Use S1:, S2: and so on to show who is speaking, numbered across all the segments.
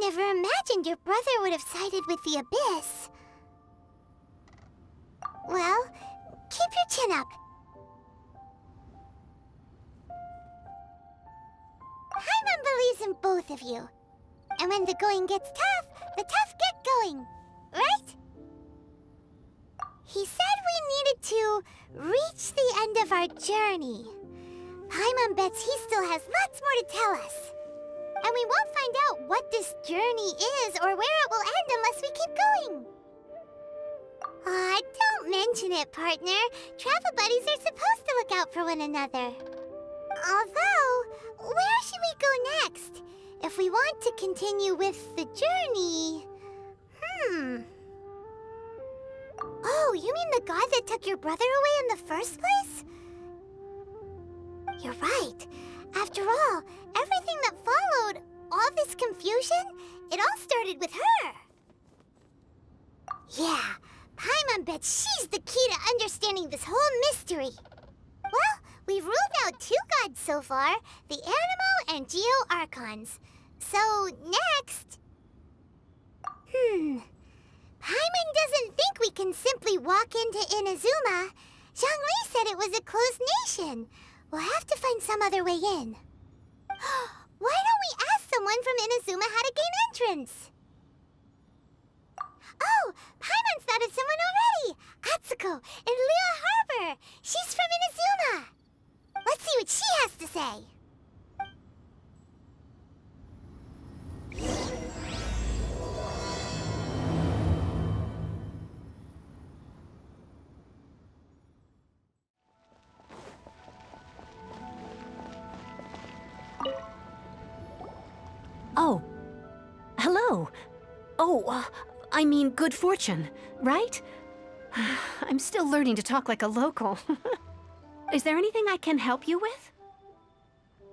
S1: never imagined your brother would have sided with the Abyss. Well, keep your chin up. Paimon believes in both of you. And when the going gets tough, the tough get going, right? He said we needed to reach the end of our journey. Paimon bets he still has lots more to tell us. And we won't find out what this journey is or where it will end unless we keep going. Aw, don't mention it, partner. Travel buddies are supposed to look out for one another. Although, where should we go next? If we want to continue with the journey... Oh, you mean the god that took your brother away in the first place? You're right. After all, everything that followed, all this confusion, it all started with her. Yeah, Paimon bets she's the key to understanding this whole mystery. Well, we've ruled out 2 gods so far, the Animo and Geo Archons. So, next... Paimon doesn't think we can simply walk into Inazuma. Zhongli said it was a closed nation. We'll have to find some other way in. Why don't we ask someone from Inazuma how to gain entrance? Oh, Paimon's thought of someone already! Atsuko, in Liyue Harbor! She's from Inazuma! Let's see what she has to say.
S2: Oh. Hello. Oh, I mean good fortune, right? I'm still learning to talk like a local. Is there anything I can help you with?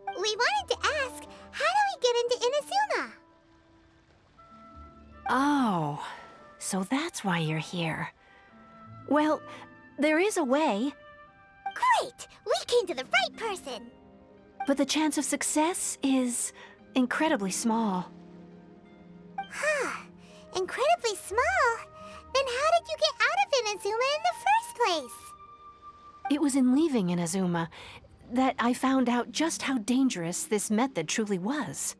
S1: We wanted to ask, how do we get into Inazuma?
S2: Oh, so that's why you're here. Well, there is a way.
S1: Great! We came to the right person!
S2: But the chance of success is incredibly small.
S1: Huh. Incredibly small? Then how did you get out of Inazuma in the first place?
S2: It was in leaving Inazuma that I found out just how dangerous this method truly was.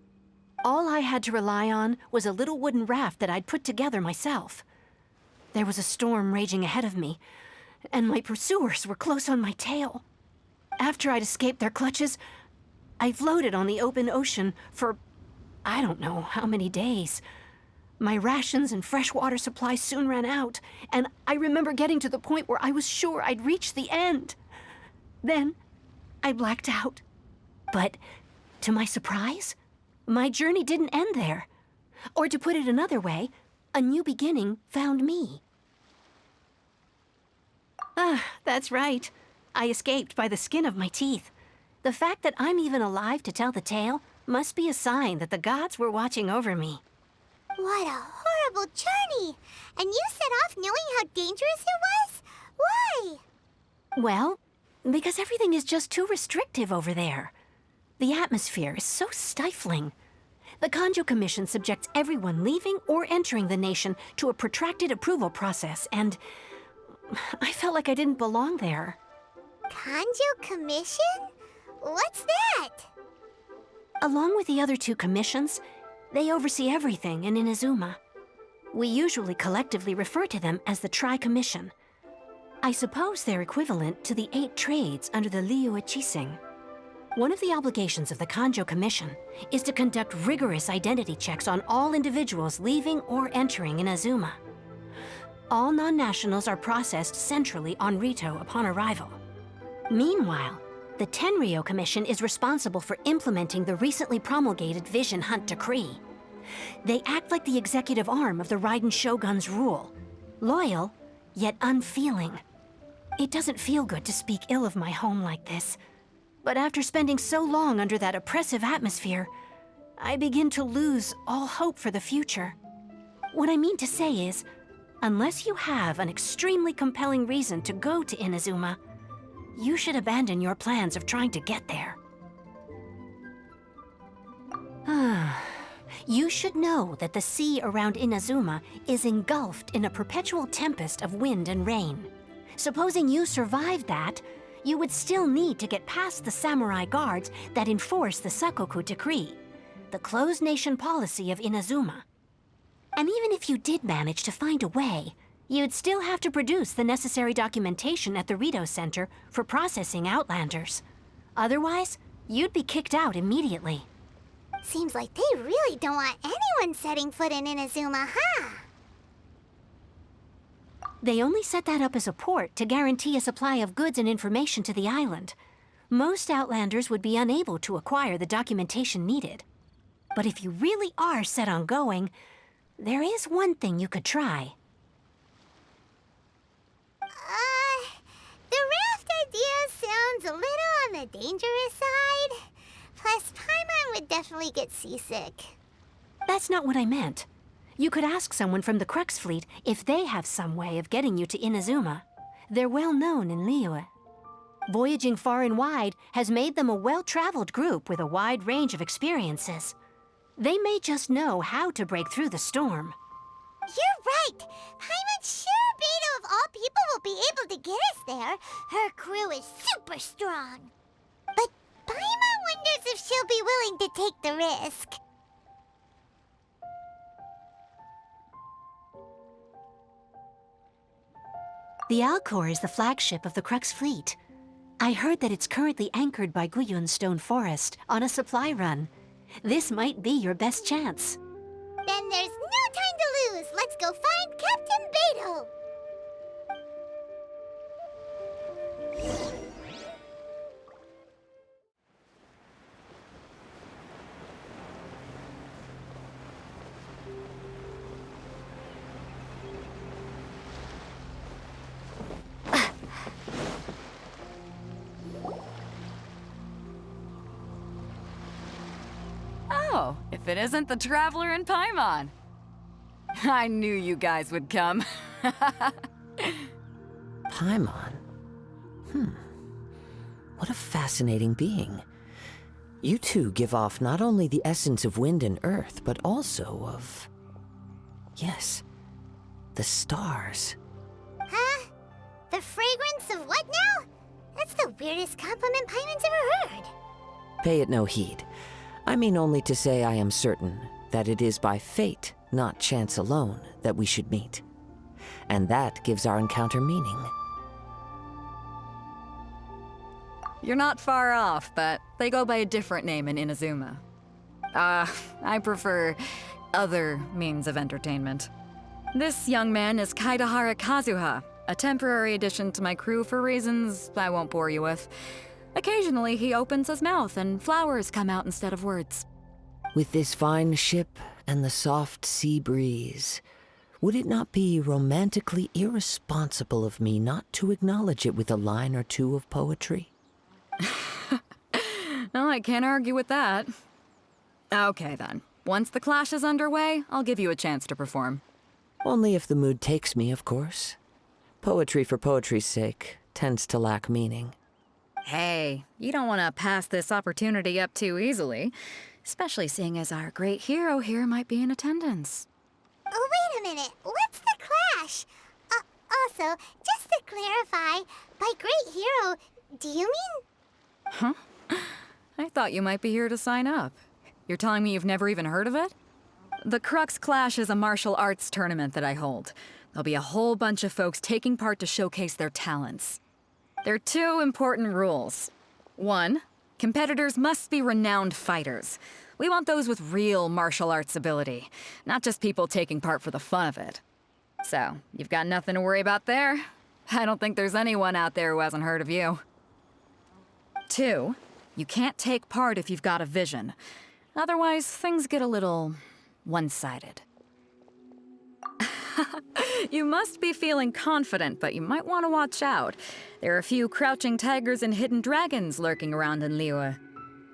S2: All I had to rely on was a little wooden raft that I'd put together myself. There was a storm raging ahead of me, and my pursuers were close on my tail. After I'd escaped their clutches, I floated on the open ocean for I don't know how many days. My rations and freshwater supplies soon ran out, and I remember getting to the point where I was sure I'd reached the end. Then, I blacked out. But, to my surprise, my journey didn't end there. Or to put it another way, a new beginning found me. That's right. I escaped by the skin of my teeth. The fact that I'm even alive to tell the tale must be a sign that the gods were watching over me.
S1: What a horrible journey! And you set off knowing how dangerous it was? Why?
S2: Well, because everything is just too restrictive over there. The atmosphere is so stifling. The Kanjo Commission subjects everyone leaving or entering the nation to a protracted approval process, and I felt like I didn't belong there.
S1: Kanjo Commission? What's that?
S2: Along with the other 2 commissions, they oversee everything in Inazuma. We usually collectively refer to them as the Tri-Commission. I suppose they're equivalent to the 8 trades under the Liyue Chising. One of the obligations of the Kanjo Commission is to conduct rigorous identity checks on all individuals leaving or entering Inazuma. All non-nationals are processed centrally on Rito upon arrival. Meanwhile, the Tenryo Commission is responsible for implementing the recently promulgated Vision Hunt Decree. They act like the executive arm of the Raiden Shogun's rule. Loyal, yet unfeeling. It doesn't feel good to speak ill of my home like this. But after spending so long under that oppressive atmosphere, I begin to lose all hope for the future. What I mean to say is, unless you have an extremely compelling reason to go to Inazuma, you should abandon your plans of trying to get there. You should know that the sea around Inazuma is engulfed in a perpetual tempest of wind and rain. Supposing you survived that, you would still need to get past the samurai guards that enforce the Sakoku Decree, the closed nation policy of Inazuma. And even if you did manage to find a way, you'd still have to produce the necessary documentation at the Rito Center for processing Outlanders. Otherwise, you'd be kicked out immediately.
S1: Seems like they really don't want anyone setting foot in Inazuma, huh?
S2: They only set that up as a port to guarantee a supply of goods and information to the island. Most Outlanders would be unable to acquire the documentation needed. But if you really are set on going, there is one thing you could try.
S1: The raft idea sounds a little on the dangerous side. Plus, Paimon would definitely get seasick.
S2: That's not what I meant. You could ask someone from the Crux Fleet if they have some way of getting you to Inazuma. They're well known in Liyue. Voyaging far and wide has made them a well-traveled group with a wide range of experiences. They may just know how to break through the storm.
S1: You're right! Paimon sure Beto of all people will be able to get us there. Her crew is super strong. But Paimon wonders if she'll be willing to take the risk.
S2: The Alcor is the flagship of the Crux Fleet. I heard that it's currently anchored by Guyun Stone Forest on a supply run. This might be your best chance.
S1: Then there's no time to lose. Let's go find Captain Beto.
S3: Oh, if it isn't the Traveler and Paimon. I knew you guys would come.
S4: Paimon? What a fascinating being. You two give off not only the essence of wind and earth, but also of... yes, the stars.
S1: Huh? The fragrance of what now? That's the weirdest compliment Paimon's ever heard.
S4: Pay it no heed. I mean only to say I am certain that it is by fate, not chance alone, that we should meet. And that gives our encounter meaning.
S3: You're not far off, but they go by a different name in Inazuma. I prefer other means of entertainment. This young man is Kaidahara Kazuha, a temporary addition to my crew for reasons I won't bore you with. Occasionally, he opens his mouth and flowers come out instead of words.
S4: With this fine ship and the soft sea breeze, would it not be romantically irresponsible of me not to acknowledge it with a line or two of poetry?
S3: Well, I can't argue with that. Okay, then. Once the clash is underway, I'll give you a chance to perform.
S4: Only if the mood takes me, of course. Poetry for poetry's sake tends to lack meaning.
S3: Hey, you don't want to pass this opportunity up too easily, especially seeing as our great hero here might be in attendance.
S1: Oh, wait a minute. What's the clash? Also, just to clarify, by great hero, do you mean...
S3: Huh? I thought you might be here to sign up. You're telling me you've never even heard of it? The Crux Clash is a martial arts tournament that I hold. There'll be a whole bunch of folks taking part to showcase their talents. There are two important rules. 1, competitors must be renowned fighters. We want those with real martial arts ability, not just people taking part for the fun of it. So, you've got nothing to worry about there. I don't think there's anyone out there who hasn't heard of you. 2, you can't take part if you've got a vision. Otherwise, things get a little one-sided. You must be feeling confident, but you might want to watch out. There are a few crouching tigers and hidden dragons lurking around in Liyue.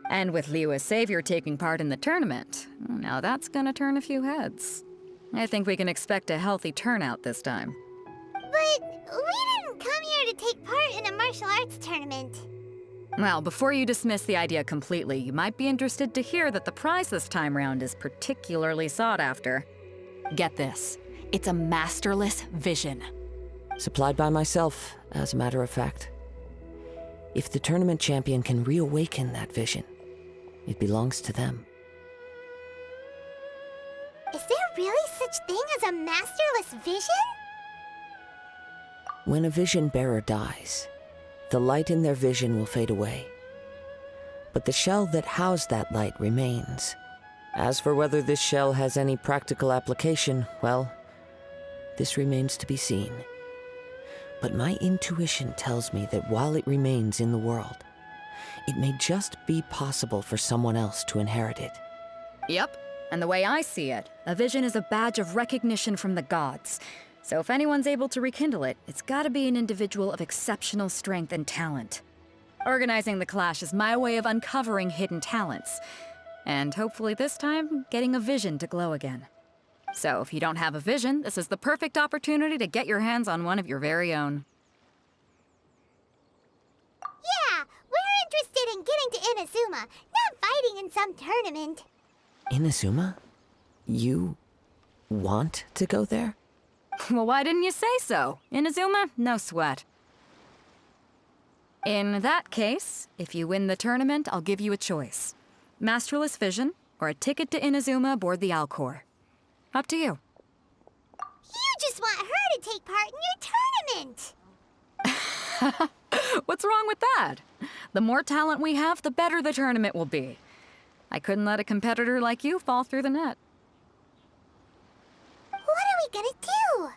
S3: And with Liyue's savior taking part in the tournament, now that's gonna turn a few heads. I think we can expect a healthy turnout this time.
S1: But we didn't come here to take part in a martial arts tournament.
S3: Well, before you dismiss the idea completely, you might be interested to hear that the prize this time round is particularly sought after. Get this. It's a masterless vision.
S4: Supplied by myself, as a matter of fact. If the tournament champion can reawaken that vision, it belongs to them.
S1: Is there really such thing as a masterless vision?
S4: When a vision bearer dies, the light in their vision will fade away. But the shell that housed that light remains. As for whether this shell has any practical application, well, this remains to be seen. But my intuition tells me that while it remains in the world, it may just be possible for someone else to inherit it.
S3: Yep. And the way I see it, a vision is a badge of recognition from the gods. So if anyone's able to rekindle it, it's gotta be an individual of exceptional strength and talent. Organizing the clash is my way of uncovering hidden talents. And hopefully this time, getting a vision to glow again. So if you don't have a vision, this is the perfect opportunity to get your hands on one of your very own.
S1: Yeah, we're interested in getting to Inazuma, not fighting in some tournament.
S4: Inazuma? You want to go there?
S3: Well, why didn't you say so? Inazuma? No sweat. In that case, if you win the tournament, I'll give you a choice. Masterless Vision, or a ticket to Inazuma aboard the Alcor. Up to you.
S1: You just want her to take part in your tournament!
S3: What's wrong with that? The more talent we have, the better the tournament will be. I couldn't let a competitor like you fall through the net.
S1: What are we gonna do?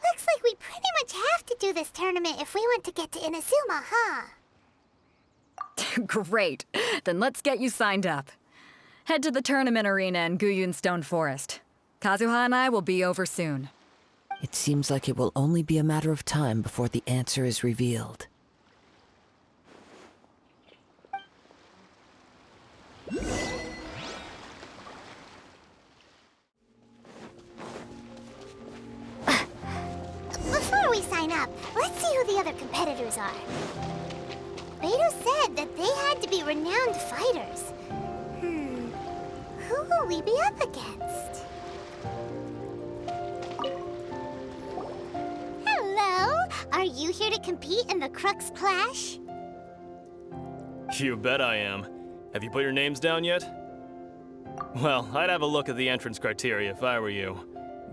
S1: Looks like we pretty much have to do this tournament if we want to get to Inazuma, huh?
S3: Great. Then let's get you signed up. Head to the tournament arena in Guyun Stone Forest. Kazuha and I will be over soon.
S4: It seems like it will only be a matter of time before the answer is revealed.
S1: Before we sign up, let's see who the other competitors are. Beto said that they had to be renowned fighters. Who will we be up against? Hello? Are you here to compete in the Crux Clash?
S5: You bet I am. Have you put your names down yet? Well, I'd have a look at the entrance criteria if I were you.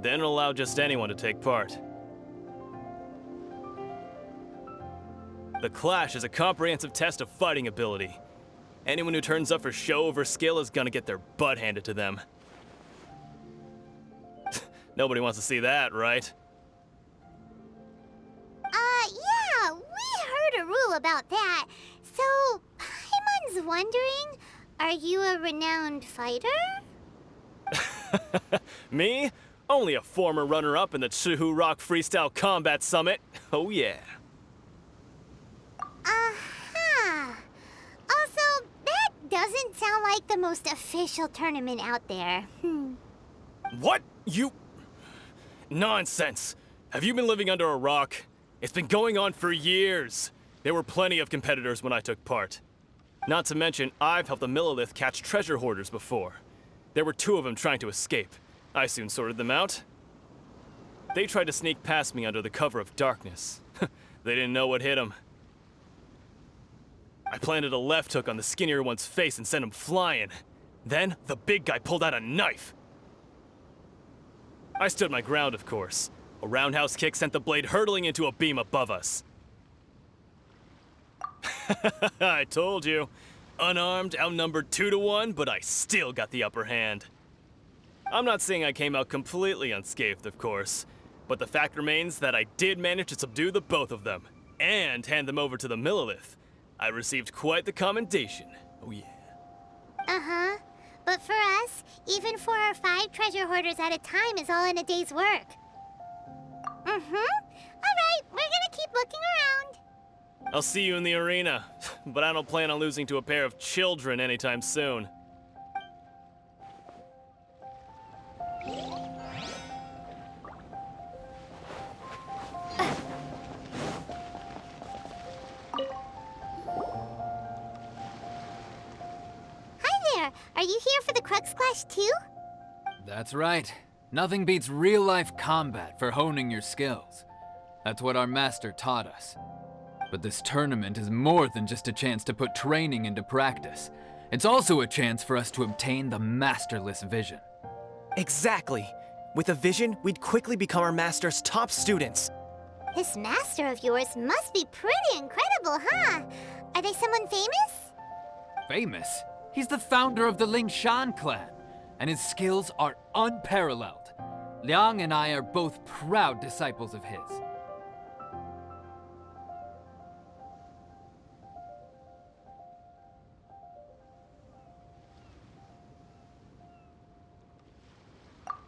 S5: Then allow just anyone to take part. The Clash is a comprehensive test of fighting ability. Anyone who turns up for show over skill is gonna get their butt handed to them. Nobody wants to see that, right?
S1: Yeah, we heard a rule about that. So, Paimon's wondering, are you a renowned fighter?
S5: Me? Only a former runner-up in the Chihu Rock Freestyle Combat Summit. Oh yeah.
S1: Also, that doesn't sound like the most official tournament out there.
S5: What? You... Nonsense. Have you been living under a rock? It's been going on for years. There were plenty of competitors when I took part. Not to mention, I've helped the Millilith catch treasure hoarders before. There were 2 of them trying to escape. I soon sorted them out. They tried to sneak past me under the cover of darkness. They didn't know what hit them. I planted a left hook on the skinnier one's face and sent him flying. Then, the big guy pulled out a knife. I stood my ground, of course. A roundhouse kick sent the blade hurtling into a beam above us. I told you. Unarmed, outnumbered 2-1, but I still got the upper hand. I'm not saying I came out completely unscathed, of course, but the fact remains that I did manage to subdue the both of them, and hand them over to the Millilith. I received quite the commendation. Oh yeah.
S1: Uh-huh. But for us, even 4 or 5 treasure hoarders at a time is all in a day's work. All right, we're gonna keep looking around.
S5: I'll see you in the arena, but I don't plan on losing to a pair of children anytime soon.
S1: Are you here for the Crux Clash too?
S6: That's right. Nothing beats real-life combat for honing your skills. That's what our master taught us. But this tournament is more than just a chance to put training into practice. It's also a chance for us to obtain the masterless vision.
S7: Exactly. With a vision, we'd quickly become our master's top students.
S1: This master of yours must be pretty incredible, huh? Are they someone famous?
S6: Famous? He's the founder of the Lingshan clan, and his skills are unparalleled. Liang and I are both proud disciples of his.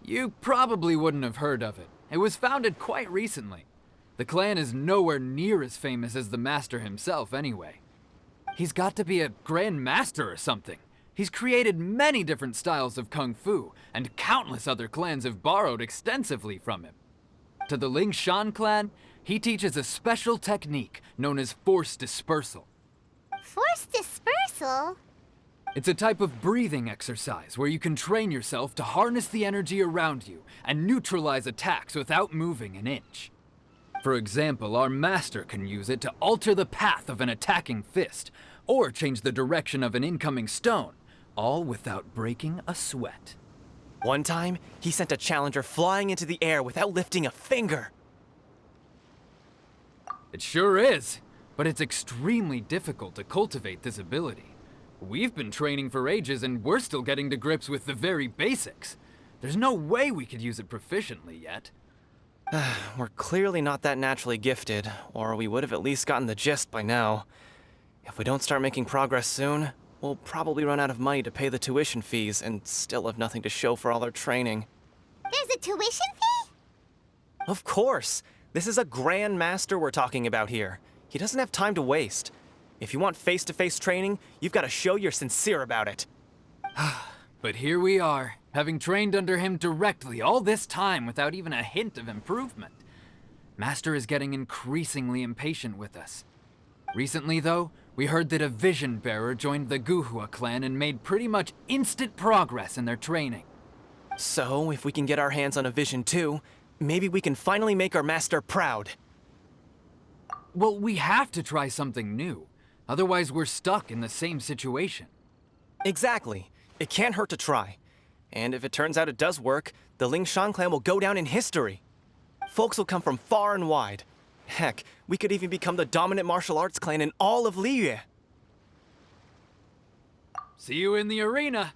S6: You probably wouldn't have heard of it. It was founded quite recently. The clan is nowhere near as famous as the master himself anyway. He's got to be a grand master or something. He's created many different styles of kung fu, and countless other clans have borrowed extensively from him. To the Lingshan clan, he teaches a special technique known as force dispersal.
S1: Force dispersal?
S6: It's a type of breathing exercise where you can train yourself to harness the energy around you and neutralize attacks without moving an inch. For example, our master can use it to alter the path of an attacking fist, or change the direction of an incoming stone, all without breaking a sweat.
S7: One time, he sent a challenger flying into the air without lifting a finger.
S6: It sure is, but it's extremely difficult to cultivate this ability. We've been training for ages and we're still getting to grips with the very basics. There's no way we could use it proficiently yet.
S7: We're clearly not that naturally gifted, or we would have at least gotten the gist by now. If we don't start making progress soon, we'll probably run out of money to pay the tuition fees and still have nothing to show for all our training.
S1: There's a tuition fee?
S7: Of course! This is a grand master we're talking about here. He doesn't have time to waste. If you want face-to-face training, you've got to show you're sincere about it.
S6: But here we are, having trained under him directly all this time without even a hint of improvement. Master is getting increasingly impatient with us. Recently, though, we heard that a vision bearer joined the Guhua clan and made pretty much instant progress in their training.
S7: So, if we can get our hands on a vision too, maybe we can finally make our master proud.
S6: Well, we have to try something new. Otherwise, we're stuck in the same situation.
S7: Exactly. It can't hurt to try. And if it turns out it does work, the Lingshan clan will go down in history. Folks will come from far and wide. Heck, we could even become the dominant martial arts clan in all of Liyue.
S6: See you in the arena.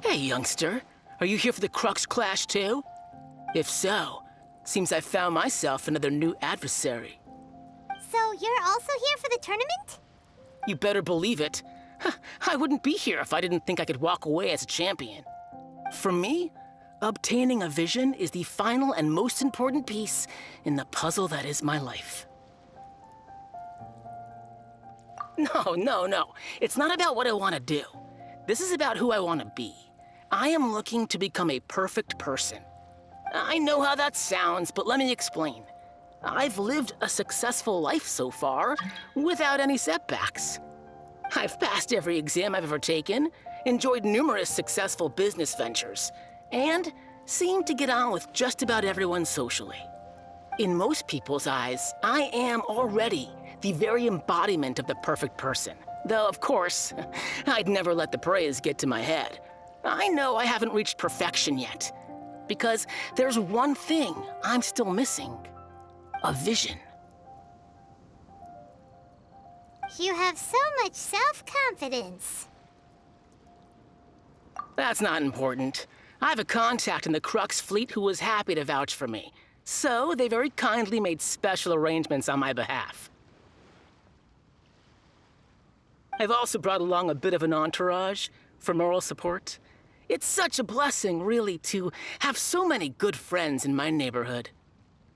S8: Hey, youngster. Are you here for the Crux Clash too? If so, seems I found myself another new adversary.
S1: So you're also here for the tournament?
S8: You better believe it. I wouldn't be here if I didn't think I could walk away as a champion. For me, obtaining a vision is the final and most important piece in the puzzle that is my life. No. It's not about what I want to do. This is about who I want to be. I am looking to become a perfect person. I know how that sounds, but let me explain. I've lived a successful life so far, without any setbacks. I've passed every exam I've ever taken, enjoyed numerous successful business ventures, and seemed to get on with just about everyone socially. In most people's eyes, I am already the very embodiment of the perfect person. Though, of course, I'd never let the praise get to my head. I know I haven't reached perfection yet, because there's one thing I'm still missing. A vision.
S1: You have so much self-confidence.
S8: That's not important. I have a contact in the Crux fleet who was happy to vouch for me, so they very kindly made special arrangements on my behalf. I've also brought along a bit of an entourage for moral support. It's such a blessing, really, to have so many good friends in my neighborhood.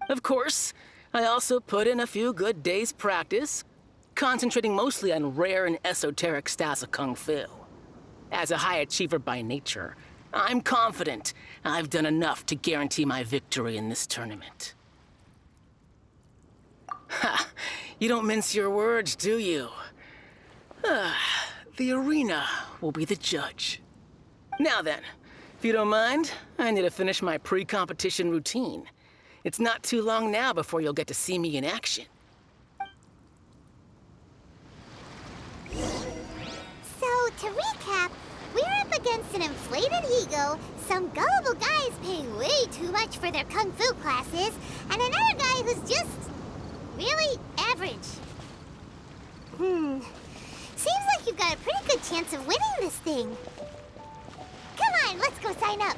S8: Of course, I also put in a few good days' practice, concentrating mostly on rare and esoteric styles of kung fu. As a high achiever by nature, I'm confident I've done enough to guarantee my victory in this tournament. Ha! You don't mince your words, do you? The arena will be the judge. Now then, if you don't mind, I need to finish my pre-competition routine. It's not too long now before you'll get to see me in action.
S1: So, to recap, we're up against an inflated ego, some gullible guys paying way too much for their kung fu classes, and another guy who's just really average. Seems like you've got a pretty good chance of winning this thing. Come on, let's go sign up.